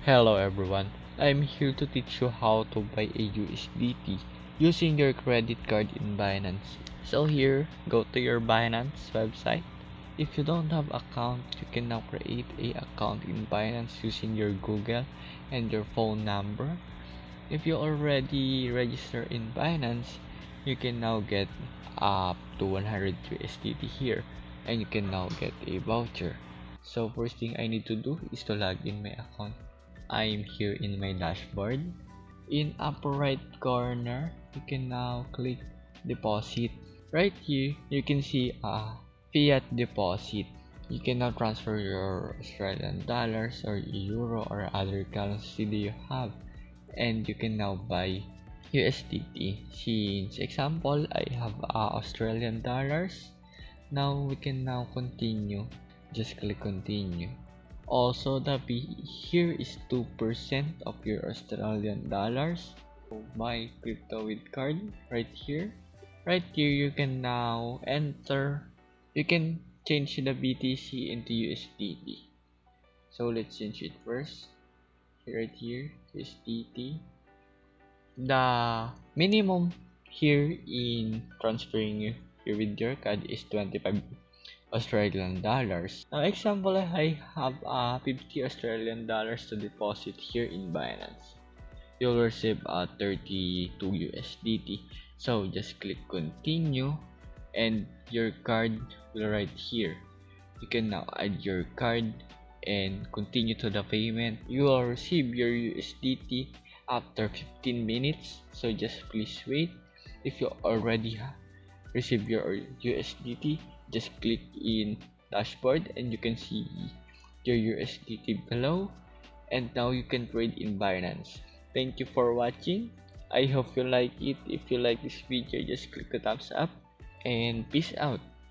Hello everyone, I'm here to teach you how to buy a USDT using your credit card in Binance. So here, go to your Binance website. If you don't have account, you can now create a account in Binance using your Google and your phone number. If you already register in Binance, you can now get up to 100 USDT here and you can now get a voucher. So first thing I need to do is to log in my account. I'm here in my dashboard. In upper right corner, you can now click deposit. Right here, you can see a fiat deposit. You can now transfer your Australian dollars or euro or other currency that you have, and you can now buy USDT. Since example, I have Australian dollars. Now we can now continue. Just click continue. Also, the fee here is 2% of your Australian dollars. My crypto with card right here. Right here, you can now enter. You can change the BTC into USDT. So let's change it first. Right here, USDT. The minimum here in transferring here with your card is 25 Australian dollars. Now, example, I have 50 Australian dollars to deposit here in Binance. You'll receive 32 USDT. So just click continue and your card will right here. You can now add your card and continue to the payment. You will receive your USDT after 15 minutes. So just please wait. If you already receive your USDT, just click in dashboard and you can see your USDT below, and now you can trade in Binance. Thank you for watching. I hope you like it. If you like this video, just click the thumbs up and peace out.